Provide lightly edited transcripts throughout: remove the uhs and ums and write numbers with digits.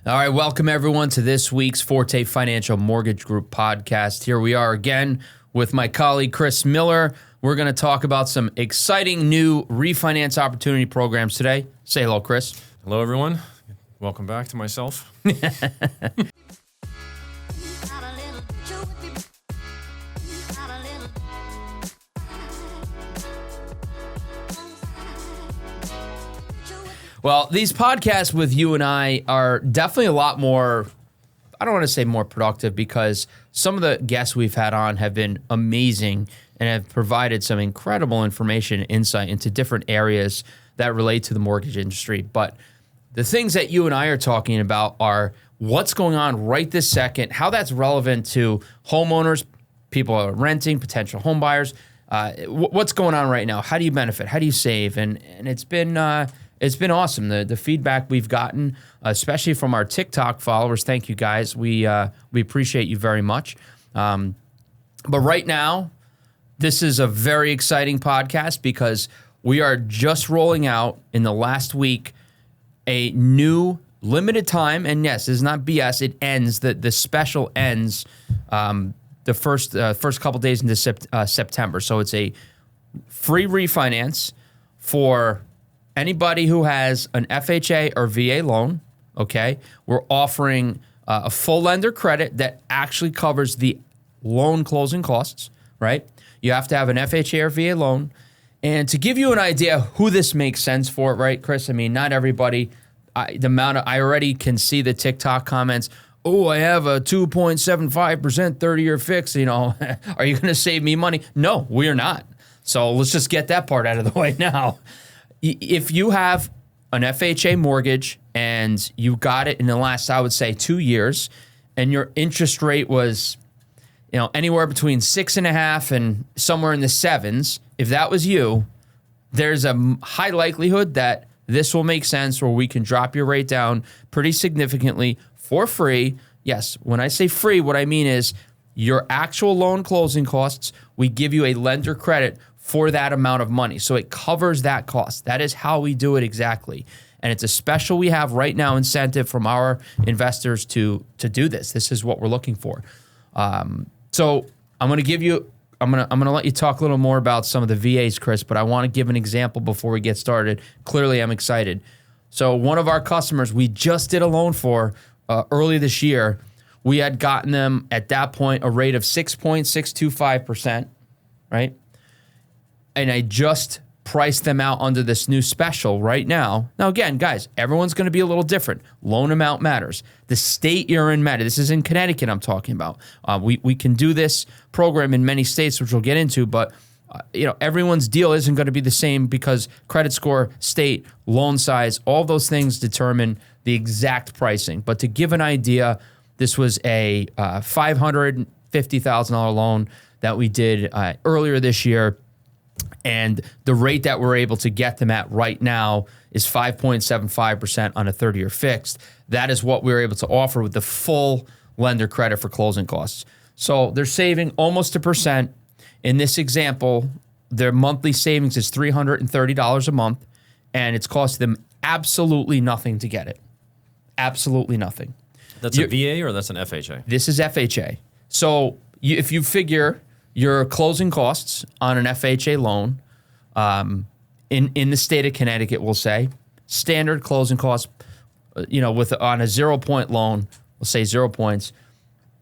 All right, welcome everyone to this week's Forte Financial Mortgage Group podcast. Here we are again with my colleague Chris Miller. We're going to talk about some exciting new refinance opportunity programs today. Say hello, Chris. Hello, everyone. Welcome back to myself. Well, these podcasts with you and I are definitely a lot more, I don't want to say more productive, because some of the guests we've had on have been amazing and have provided some incredible information and insight into different areas that relate to the mortgage industry. But the things that you and I are talking about are what's going on right this second, how that's relevant to homeowners, people are renting, potential home buyers, what's going on right now, how do you benefit, how do you save, and it's been awesome. The feedback we've gotten, especially from our TikTok followers, thank you guys. We appreciate you very much. But right now, this is a very exciting podcast because we are just rolling out in the last week a new limited time, and yes, this is not BS. It ends. The special ends the first couple days into September. So it's a free refinance for anybody who has an FHA or VA loan, okay? We're offering a full lender credit that actually covers the loan closing costs, right? You have to have an FHA or VA loan. And to give you an idea who this makes sense for, right, Chris? I mean, not everybody. I already can see the TikTok comments. Oh, I have a 2.75% 30-year fix. You know, are you going to save me money? No, we are not. So let's just get that part out of the way now. If you have an FHA mortgage and you got it in the last, I would say, 2 years, and your interest rate was, you know, anywhere between 6.5 and somewhere in the 7s, if that was you, there's a high likelihood that this will make sense, where we can drop your rate down pretty significantly for free. Yes, when I say free, what I mean is your actual loan closing costs, we give you a lender credit for that amount of money. So it covers that cost. That is how we do it exactly. And it's a special we have right now incentive from our investors to do this. This is what we're looking for. So I'm going to let you talk a little more about some of the VAs, Chris, but I want to give an example before we get started. Clearly, I'm excited. So one of our customers we just did a loan for early this year, we had gotten them at that point a rate of 6.625%, right? And I just priced them out under this new special right now. Now, again, guys, everyone's going to be a little different. Loan amount matters. The state you're in matters. This is in Connecticut I'm talking about. We can do this program in many states, which we'll get into, but everyone's deal isn't going to be the same because credit score, state, loan size, all those things determine the exact pricing. But to give an idea, this was a $550,000 loan that we did earlier this year. And the rate that we're able to get them at right now is 5.75% on a 30-year fixed. That is what we're able to offer with the full lender credit for closing costs. So they're saving almost 1%. In this example, their monthly savings is $330 a month, and it's cost them absolutely nothing to get it. Absolutely nothing. That's a VA or that's an FHA? This is FHA. So if you figure your closing costs on an FHA loan in the state of Connecticut, we'll say, standard closing costs, on a 0-point loan, we'll say 0 points,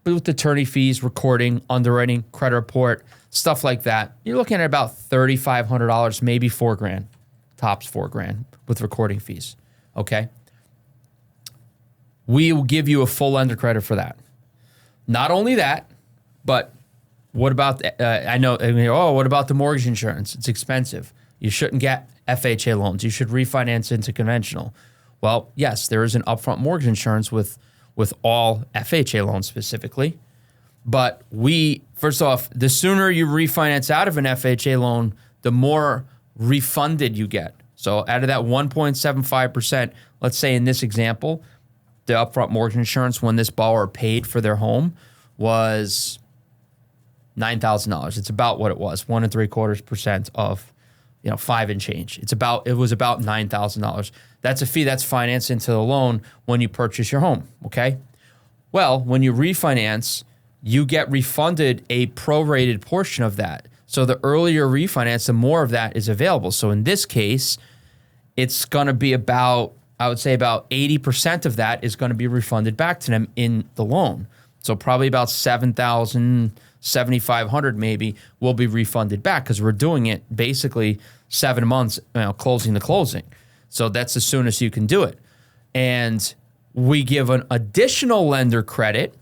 but with attorney fees, recording, underwriting, credit report, stuff like that, you're looking at about $3,500, maybe $4,000, tops $4,000 with recording fees, okay? We will give you a full lender credit for that. Not only that, but what about, what about the mortgage insurance? It's expensive. You shouldn't get FHA loans. You should refinance into conventional. Well, yes, there is an upfront mortgage insurance with all FHA loans specifically. But first off, the sooner you refinance out of an FHA loan, the more refunded you get. So out of that 1.75%, let's say in this example, the upfront mortgage insurance when this borrower paid for their home was $9,000. It's about what it was, 1.75% $5 and change. It was about $9,000. That's a fee that's financed into the loan when you purchase your home. Okay. Well, when you refinance, you get refunded a prorated portion of that. So the earlier refinance, the more of that is available. So in this case, it's going to be about 80% of that is going to be refunded back to them in the loan. So probably about $7,000, $7,500 maybe will be refunded back because we're doing it basically 7 months, closing to closing. So that's as soon as you can do it. And we give an additional lender credit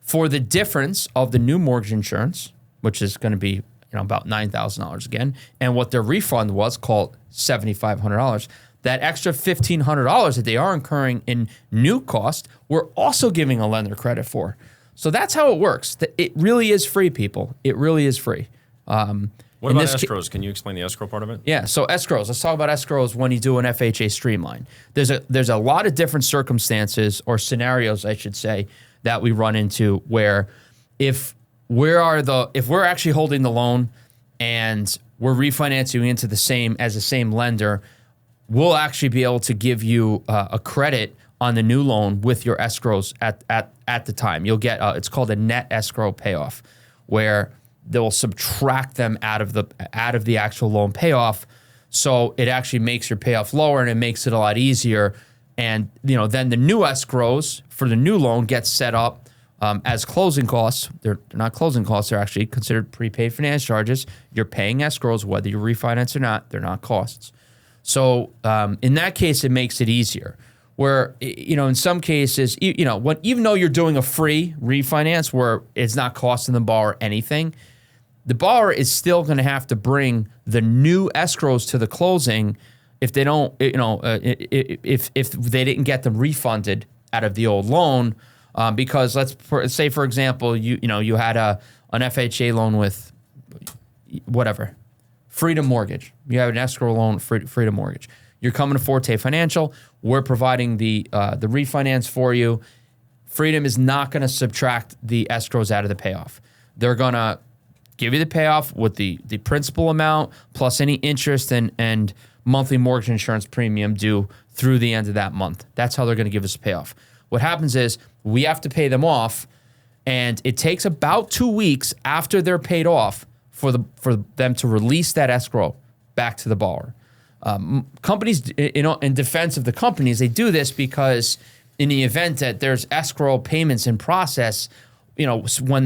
for the difference of the new mortgage insurance, which is going to be about $9,000 again, and what their refund was, called $7,500. That extra $1,500 that they are incurring in new cost, we're also giving a lender credit for. So that's how it works. It really is free, people. It really is free. What about escrows? Can you explain the escrow part of it? Yeah, so escrows. Let's talk about escrows when you do an FHA streamline. There's a lot of different circumstances or scenarios, I should say, that we run into where if we're actually holding the loan and we're refinancing into the same lender, we'll actually be able to give you a credit on the new loan with your escrows at the time. You'll get it's called a net escrow payoff, where they'll subtract them out of the actual loan payoff. So it actually makes your payoff lower and it makes it a lot easier. And then the new escrows for the new loan get set up as closing costs. They're not closing costs. They're actually considered prepaid finance charges. You're paying escrows whether you refinance or not. They're not costs. So in that case, it makes it easier. Where in some cases, even though you're doing a free refinance where it's not costing the borrower anything, the borrower is still going to have to bring the new escrows to the closing if they don't, if they didn't get them refunded out of the old loan. Because let's say, for example, you had an FHA loan with whatever, Freedom Mortgage. You have an escrow loan, Freedom Mortgage. You're coming to Forte Financial. We're providing the refinance for you. Freedom is not going to subtract the escrows out of the payoff. They're going to give you the payoff with the principal amount plus any interest and monthly mortgage insurance premium due through the end of that month. That's how they're going to give us a payoff. What happens is we have to pay them off, and it takes about 2 weeks after they're paid off for them to release that escrow back to the borrower. Companies, in defense of the companies, they do this because in the event that there's escrow payments in process, from when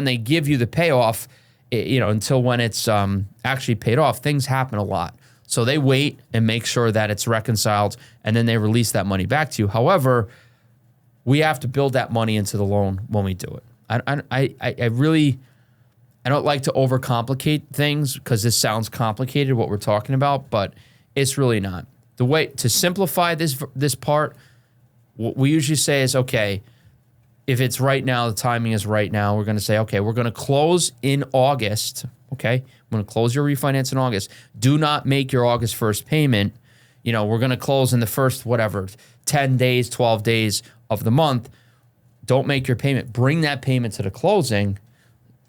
they give you the payoff, until when it's actually paid off, things happen a lot. So they wait and make sure that it's reconciled, and then they release that money back to you. However, we have to build that money into the loan when we do it. I don't like to overcomplicate things because this sounds complicated, what we're talking about, but it's really not. The way to simplify this part, what we usually say is, okay, if it's right now, the timing is right now, we're going to say, okay, we're going to close in August, okay? I'm going to close your refinance in August. Do not make your August 1st payment. We're going to close in the first, 10 days, 12 days of the month. Don't make your payment. Bring that payment to the closing,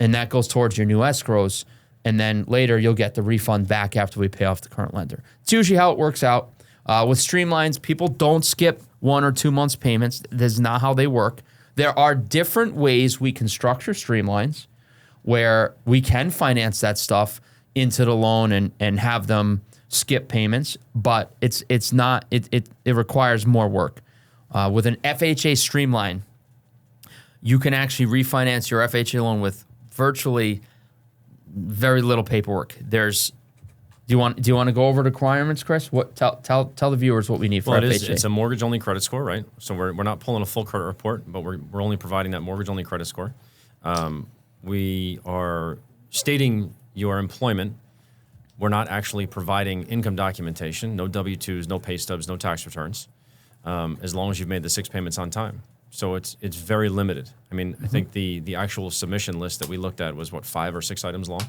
and that goes towards your new escrows. And then later you'll get the refund back after we pay off the current lender. It's usually how it works out. With streamlines, people don't skip 1 or 2 months payments. That's not how they work. There are different ways we can structure streamlines where we can finance that stuff into the loan and have them skip payments, but it requires more work. With an FHA streamline, you can actually refinance your FHA loan with virtually very little paperwork. Do you want to go over the requirements, Chris? Tell the viewers what we need for FHA. It's a mortgage only credit score, right? So we're not pulling a full credit report, but we're only providing that mortgage only credit score. We are stating your employment. We're not actually providing income documentation, no W-2s, no pay stubs, no tax returns, as long as you've made the 6 payments on time. So it's very limited. I mean, I think the actual submission list that we looked at was 5 or 6 items long.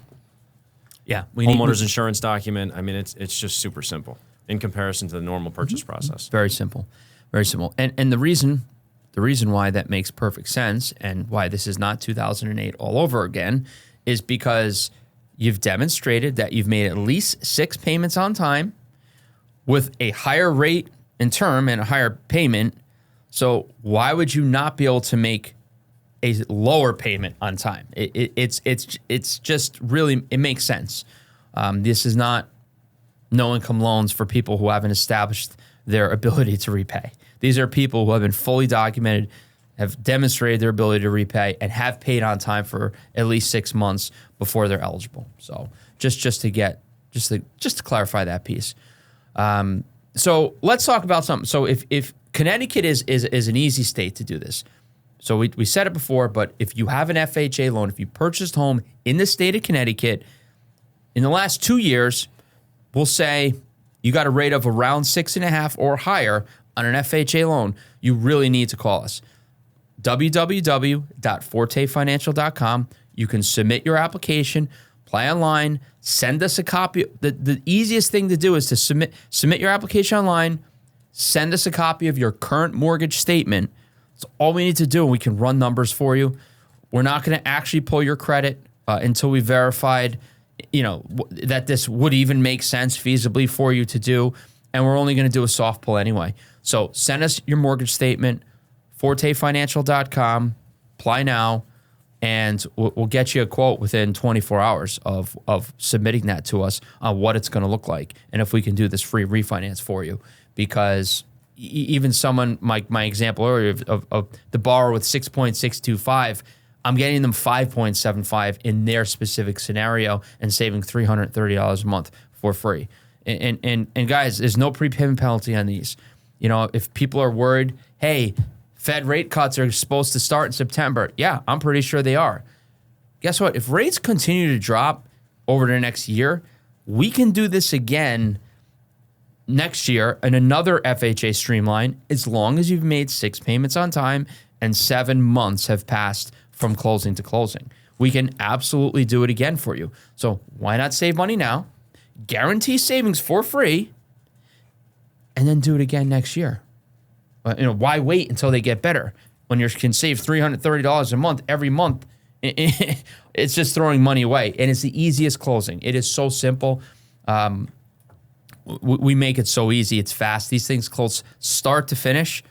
Yeah, homeowner's insurance document. I mean, it's just super simple in comparison to the normal purchase process. Very simple, very simple. And the reason why that makes perfect sense and why this is not 2008 all over again is because you've demonstrated that you've made at least 6 payments on time with a higher rate in term and a higher payment. So why would you not be able to make a lower payment on time? It's just really, it makes sense. This is not no income loans for people who haven't established their ability to repay. These are people who have been fully documented, have demonstrated their ability to repay, and have paid on time for at least 6 months before they're eligible. So just to clarify that piece. So let's talk about something. So if Connecticut is an easy state to do this. So we said it before, but if you have an FHA loan, if you purchased home in the state of Connecticut in the last 2 years, we'll say you got a rate of around 6.5 or higher on an FHA loan, you really need to call us. www.fortefinancial.com. You can submit your application, apply online, send us a copy. The easiest thing to do is to submit your application online, send us a copy of your current mortgage statement. That's all we need to do, and we can run numbers for you. We're not going to actually pull your credit until we verified, that this would even make sense feasibly for you to do, and we're only going to do a soft pull anyway. So send us your mortgage statement, fortefinancial.com, apply now, and we'll get you a quote within 24 hours of submitting that to us on what it's going to look like and if we can do this free refinance for you. Because even someone, my example earlier of the borrower with 6.625, I'm getting them 5.75 in their specific scenario and saving $330 a month for free. And guys, there's no prepayment penalty on these. If people are worried, hey, Fed rate cuts are supposed to start in September. Yeah, I'm pretty sure they are. Guess what? If rates continue to drop over the next year, we can do this again next year in another FHA streamline as long as you've made 6 payments on time and 7 months have passed from closing to closing. We can absolutely do it again for you. So why not save money now, guarantee savings for free, and then do it again next year? Why wait until they get better when you can save $330 a month every month? It's just throwing money away, and it's the easiest closing. It is so simple. We make it so easy. It's fast. These things close start to finish,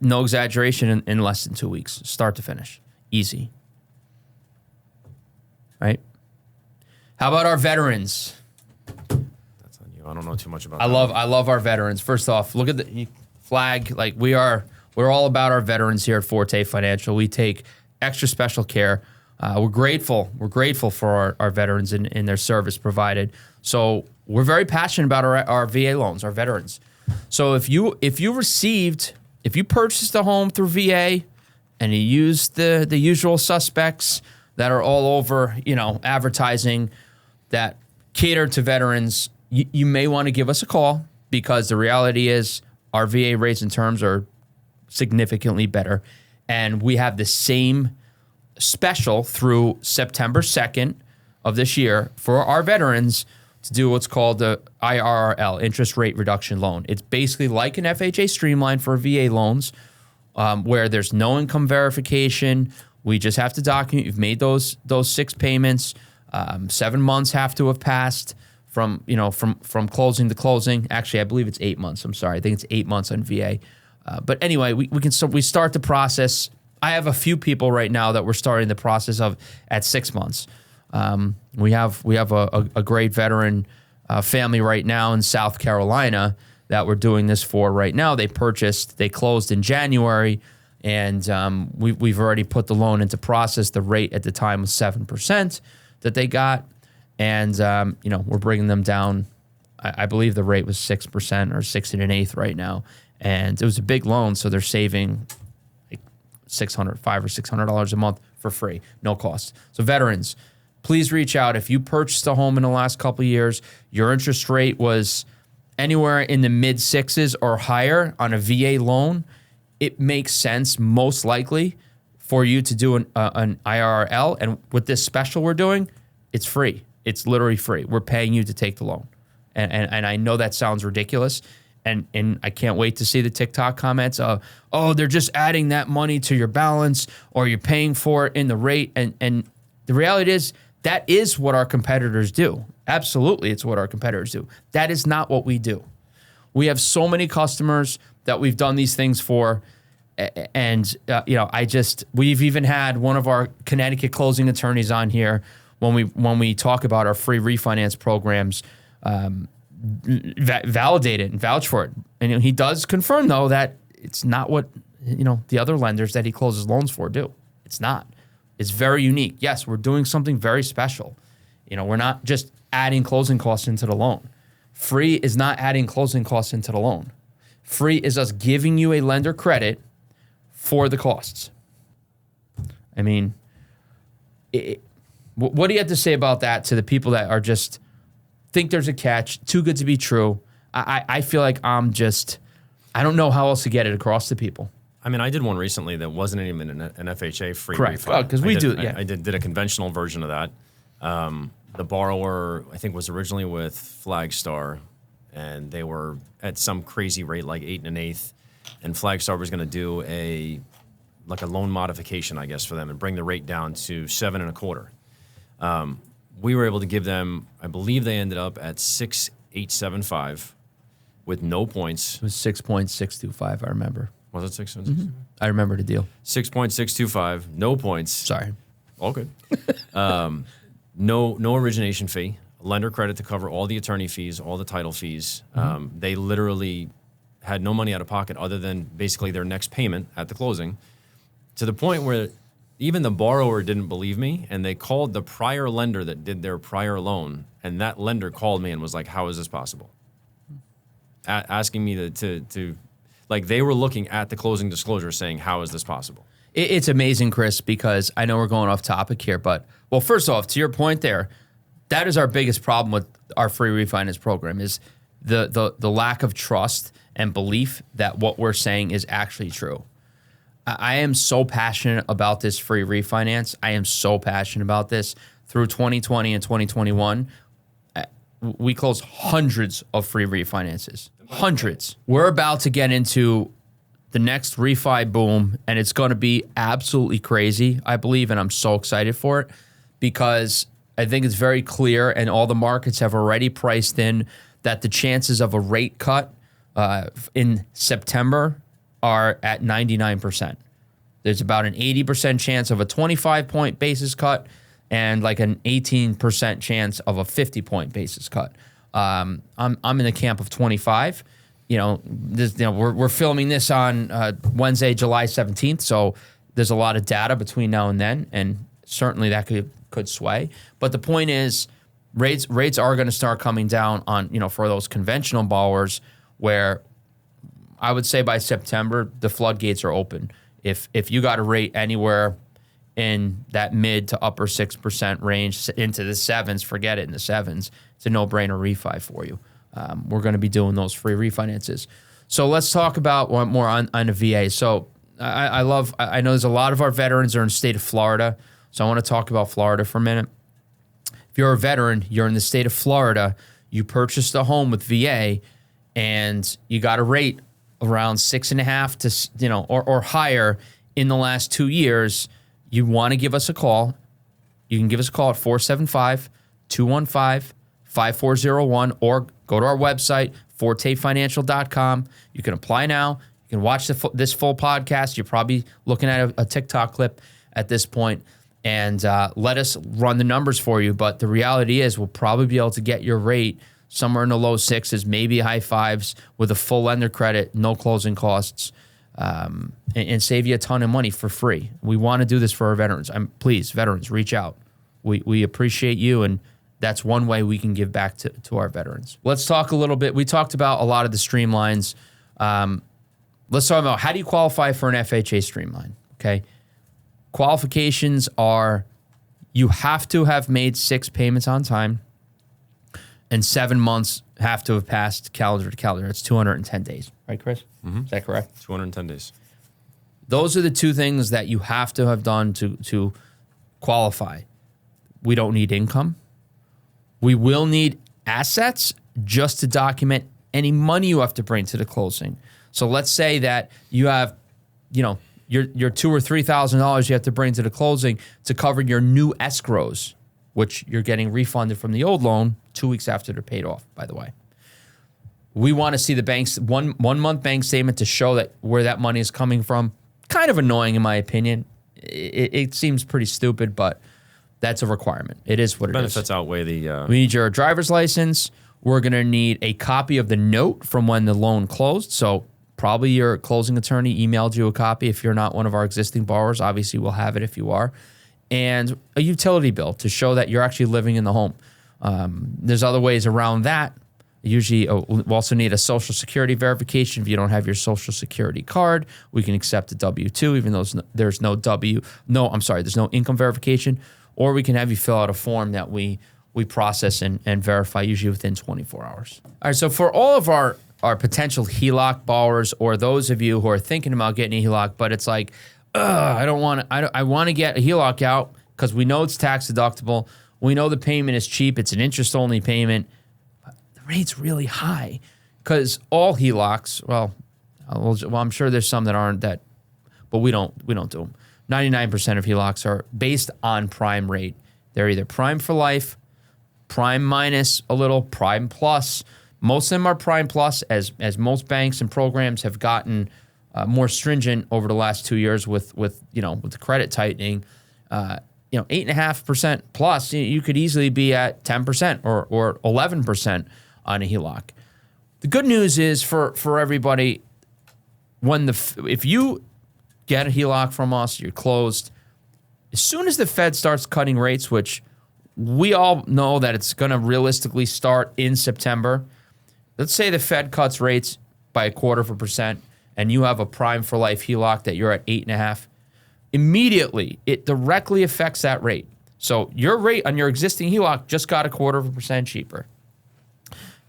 no exaggeration, in less than 2 weeks. Start to finish. Easy. Right? How about our veterans? That's on you. I don't know too much about that. I love our veterans. First off, look at the flag. Like we're all about our veterans here at Forte Financial. We take extra special care. We're grateful for our veterans and their service provided. So we're very passionate about our VA loans, our veterans. So if you purchased a home through VA and you used the usual suspects that are all over, advertising that cater to veterans, you may want to give us a call, because the reality is our VA rates and terms are significantly better. And we have the same special through September 2nd of this year for our veterans to do what's called the IRRL, interest rate reduction loan. It's basically like an FHA streamline for VA loans, where there's no income verification. We just have to document you've made those 6 payments. 7 months have to have passed from closing to closing. Actually, I believe it's 8 months. I'm sorry. I think it's 8 months on VA. But anyway, we start the process. I have a few people right now that we're starting the process of at 6 months. We have a great veteran family right now in South Carolina that we're doing this for right now. They closed in January, and we've already put the loan into process. The rate at the time was 7% that they got, and we're bringing them down. I believe the rate was 6% or 6 1/8 right now, and it was a big loan, so they're saving like $500 or $600 a month for free, no cost. So veterans, please reach out. If you purchased a home in the last couple of years, your interest rate was anywhere in the mid 6s or higher on a VA loan, it makes sense most likely for you to do an IRRL. And with this special we're doing, it's free. It's literally free. We're paying you to take the loan. And I know that sounds ridiculous. And I can't wait to see the TikTok comments of, oh, they're just adding that money to your balance, or you're paying for it in the rate. And the reality is That is what our competitors do. Absolutely, it's what our competitors do. That is not what we do. We have so many customers that we've done these things for, and we've even had one of our Connecticut closing attorneys on here when we talk about our free refinance programs, validate it and vouch for it. And he does confirm, though, that it's not what the other lenders that he closes loans for do. It's not. It's very unique. Yes, we're doing something very special. We're not just adding closing costs into the loan. Free is not adding closing costs into the loan. Free is us giving you a lender credit for the costs. I mean, what do you have to say about that to the people that are just think there's a catch, too good to be true? I feel like I don't know how else to get it across to people. I mean, I did one recently that wasn't even an FHA free Correct. refi. Because we do, yeah. I did a conventional version of that. The borrower, I think, was originally with Flagstar, and they were at some crazy rate, like 8 1/8, and Flagstar was going to do a loan modification, I guess, for them and bring the rate down to 7 1/4. We were able to give them, I believe they ended up at 6.875 with no points. It was 6.625, I remember. Was it 6? Mm-hmm. I remember the deal. 6.625, no points. Sorry. All good. No origination fee, lender credit to cover all the attorney fees, all the title fees. They literally had no money out of pocket other than basically their next payment at the closing, to the point where even the borrower didn't believe me, and they called the prior lender that did their prior loan, and that lender called me and was like, how is this possible? Asking me to like, they were looking at the closing disclosure saying, how is this possible? It's amazing, Chris, because I know we're going off topic here, but, well, first off, to your point there, that is our biggest problem with our free refinance program is the lack of trust and belief that what we're saying is actually true. I am so passionate about this free refinance. I am so passionate about this. Through 2020 and 2021, we closed hundreds of free refinances. Hundreds. We're about to get into the next refi boom, and it's going to be absolutely crazy, I believe, and I'm so excited for it because I think it's very clear, and all the markets have already priced in that the chances of a rate cut in September are at 99%. There's about an 80% chance of a 25-point basis cut and like an 18% chance of a 50-point basis cut. I'm in the camp of 25. We're filming this on Wednesday, July 17th, so there's a lot of data between now and then, and certainly that could sway. But the point is, rates are going to start coming down on for those conventional borrowers, where I would say by September the floodgates are open. If you got a rate anywhere in that mid to upper 6% range into the 7s, forget it, in the 7s, it's a no-brainer refi for you. We're going to be doing those free refinances. So let's talk about one more on a VA. So I know there's a lot of our veterans are in the state of Florida, so I want to talk about Florida for a minute. If you're a veteran, you're in the state of Florida, you purchased a home with VA, and you got a rate around 6.5 to or higher in the last 2 years, you want to give us a call. You can give us a call at 475-215-5401 or go to our website, fortefinancial.com. You can apply now. You can watch this full podcast. You're probably looking at a TikTok clip at this point, and let us run the numbers for you. But the reality is we'll probably be able to get your rate somewhere in the low 6s, maybe high 5s, with a full lender credit, no closing costs, and save you a ton of money for free. We want to do this for our veterans. Please, veterans, reach out. We appreciate you, and that's one way we can give back to our veterans. Let's talk a little bit. We talked about a lot of the streamlines. Let's talk about how do you qualify for an FHA streamline, okay? Qualifications are you have to have made 6 payments on time, and 7 months have to have passed calendar to calendar. It's 210 days. Right, Chris? Mm-hmm. Is that correct? 210 days. Those are the 2 things that you have to have done to qualify. We don't need income. We will need assets just to document any money you have to bring to the closing. So let's say that you have, your $2,000 or $3,000 you have to bring to the closing to cover your new escrows. which you're getting refunded from the old loan 2 weeks after they're paid off, by the way. We want to see the bank's one month bank statement to show that where that money is coming from. Kind of annoying in my opinion. It seems pretty stupid, but that's a requirement. It is what it is. Benefits outweigh the... We need your driver's license. We're going to need a copy of the note from when the loan closed. So probably your closing attorney emailed you a copy. If you're not one of our existing borrowers, obviously we'll have it if you are. And a utility bill to show that you're actually living in the home. There's other ways around that. Usually, we'll also need a social security verification. If you don't have your social security card, we can accept a W-2, even though there's no there's no income verification. Or we can have you fill out a form that we process and verify, usually within 24 hours. All right, so for all of our potential HELOC borrowers, or those of you who are thinking about getting a HELOC, but it's like, I want to get a HELOC out because we know it's tax deductible. We know the payment is cheap. It's an interest-only payment. Rate's really high because all HELOCs, well, I'm sure there's some that aren't that, but we don't do them. 99% of HELOCs are based on prime rate. They're either prime for life, prime minus a little, prime plus. Most of them are prime plus, as most banks and programs have gotten more stringent over the last 2 years with the credit tightening. 8.5% plus, you could easily be at 10% or 11% on a HELOC. The good news is for everybody, if you get a HELOC from us, you're closed. As soon as the Fed starts cutting rates, which we all know that it's going to realistically start in September. Let's say the Fed cuts rates by 0.25%, and you have a prime for life HELOC that you're at 8.5%. Immediately, it directly affects that rate. So your rate on your existing HELOC just got 0.25% cheaper.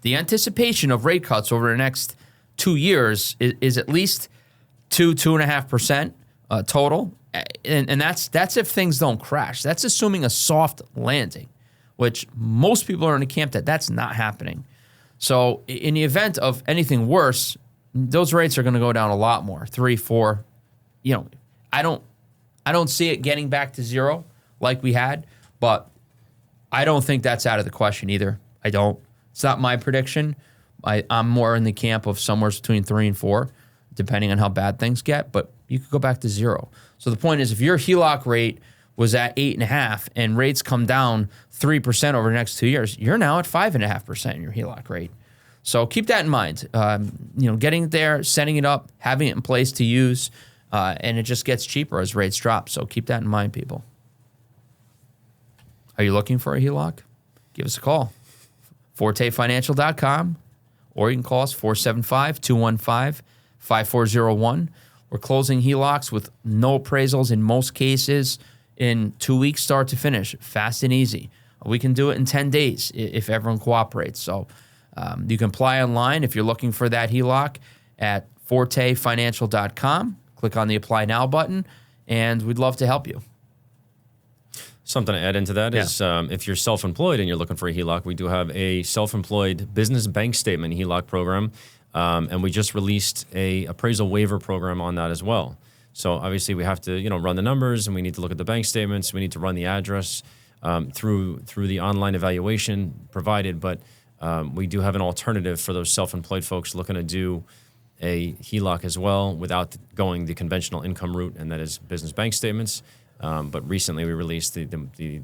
The anticipation of rate cuts over the next 2 years is at least 2.5% total, and that's if things don't crash. That's assuming a soft landing, which most people are in the camp that that's not happening. So in the event of anything worse, those rates are going to go down a lot more, 3, 4. I don't see it getting back to zero like we had, but I don't think that's out of the question either. I don't. It's not my prediction. I'm more in the camp of somewhere between 3 and 4, depending on how bad things get, but you could go back to zero. So the point is, if your HELOC rate was at 8.5 and rates come down 3% over the next 2 years, you're now at 5.5% in your HELOC rate. So keep that in mind. Getting it there, setting it up, having it in place to use, and it just gets cheaper as rates drop. So keep that in mind, people. Are you looking for a HELOC? Give us a call. ForteFinancial.com, or you can call us 475-215-5401. We're closing HELOCs with no appraisals in most cases in 2 weeks start to finish, fast and easy. We can do it in 10 days if everyone cooperates. So you can apply online if you're looking for that HELOC at ForteFinancial.com. Click on the Apply Now button, and we'd love to help you. Something to add into that is if you're self-employed and you're looking for a HELOC, we do have a self-employed business bank statement HELOC program, and we just released a appraisal waiver program on that as well. So obviously we have to run the numbers, and we need to look at the bank statements. We need to run the address through the online evaluation provided, but we do have an alternative for those self-employed folks looking to do a HELOC as well without going the conventional income route, and that is business bank statements. But recently we released the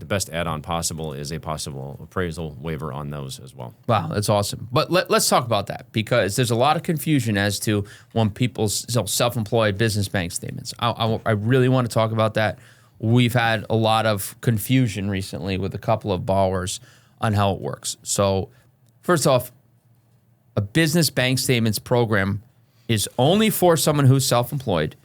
best add-on possible is a possible appraisal waiver on those as well. Wow, that's awesome. But let's talk about that, because there's a lot of confusion as to when people's self-employed business bank statements. I really want to talk about that. We've had a lot of confusion recently with a couple of borrowers on how it works. So first off, a business bank statements program is only for someone who's self-employed,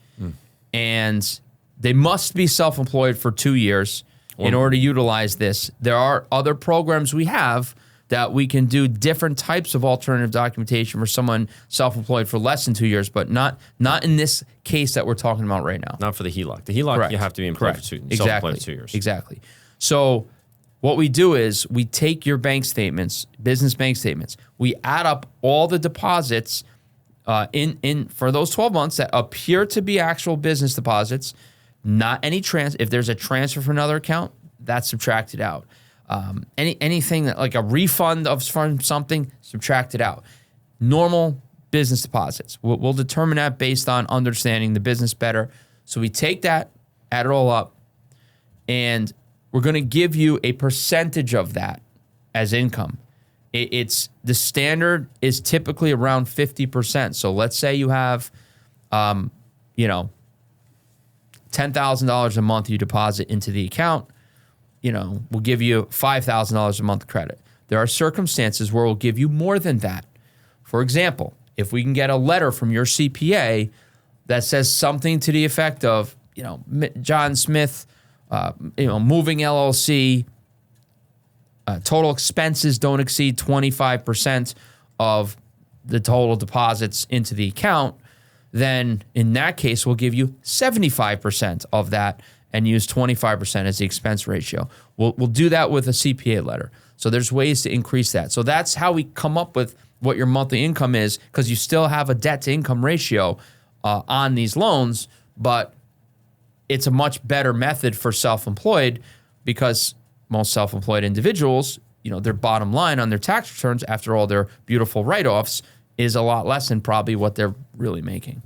and they must be self-employed for 2 years in order to utilize this. There are other programs we have that we can do different types of alternative documentation for someone self-employed for less than 2 years, but not in this case that we're talking about right now. Not for the HELOC. The HELOC, correct, you have to be employed for self-employed for 2 years. Exactly. So what we do is we take your bank statements, business bank statements, we add up all the deposits in for those 12 months that appear to be actual business deposits. Not any if there's a transfer from another account, that's subtracted out. anything that like a refund from something, subtract it out. Normal business deposits. We'll determine that based on understanding the business better. So we take that, add it all up, and we're going to give you a percentage of that as income. It's the standard is typically around 50%. So let's say you have, $10,000 a month you deposit into the account. We'll give you $5,000 a month credit. There are circumstances where we'll give you more than that. For example, if we can get a letter from your CPA that says something to the effect of, John Smith, moving LLC, total expenses don't exceed 25% of the total deposits into the account, then in that case, we'll give you 75% of that and use 25% as the expense ratio. We'll do that with a CPA letter. So there's ways to increase that. So that's how we come up with what your monthly income is, because you still have a debt to income ratio on these loans, but it's a much better method for self-employed, because most self-employed individuals, their bottom line on their tax returns after all their beautiful write-offs is a lot less than probably what they're really making.